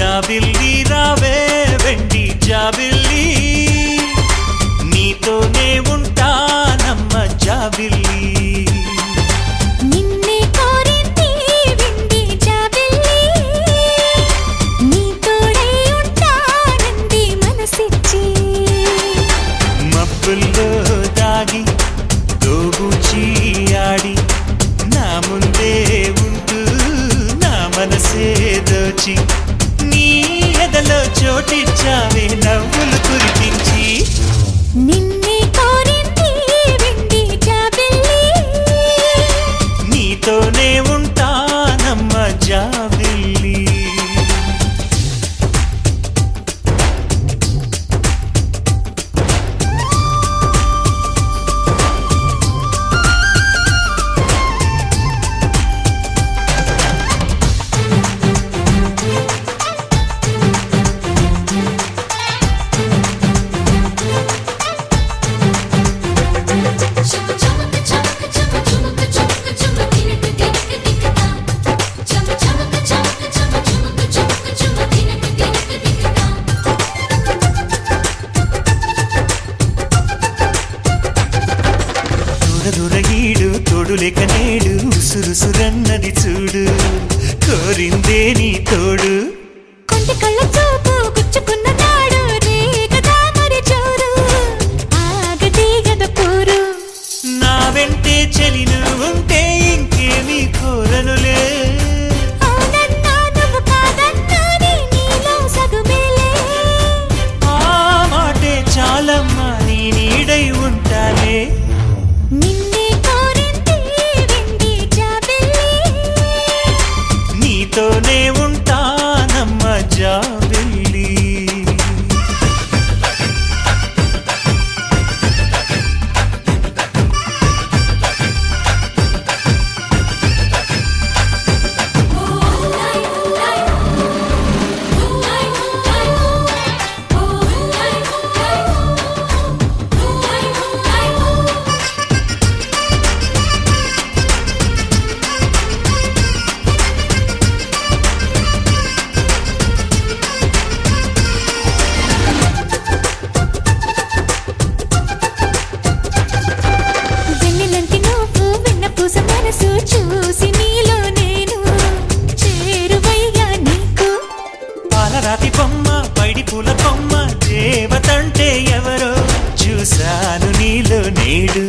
జాబిల్లి రావే వెండి జాబిల్లి నీతోనే ఉంటానమ్మ జాబిల్లి నిన్నే కోరింది వెండి జాబిల్లి నీ తోడై ఉంటానంది మనసిచ్చి మబ్బుల్లో దాగి దోబూచి ఆడి నా ముందే ఉంటూ నా మనసే దోచి నీ ఎదలో చోటిచ్చావే నవ్వులు కురిపించి నిన్నే కోరింది వెండి జాబిల్లి నీతోనే ఉంటానమ్మ జాబిల్లి దూరదూరగీడు తోడులేక నేడు ఉసురుసురన్నది చూడు కోరిందే నీ తోడు కొంటి కళ్ళ చూపు గుచ్చుకున్న నాడు రేగదా మరి చూడు ఆగది గద పూరు నా వెంటే చెలిను ఉంటే ఇంకేమీ కోరనులే అవునన్నా నువ్వు కాదన్నా నీలో సగుమేలే ఆ మాటే చాలమ్మా నీ నీడై ఉంటానే నిన్నే కోరింది వెండి జాబిల్లి నీతోనే ఉంటానమ్మ జాబిల్లి వెన్నెలంటి నువ్వు వెన్నపూస మనసు చూసి నీలో నేను చేరువయ్యా నీకు పాలరాతి బొమ్మ పైడి పూల కొమ్మ దేవతంటే ఎవరో చూశాను నీలో నేడు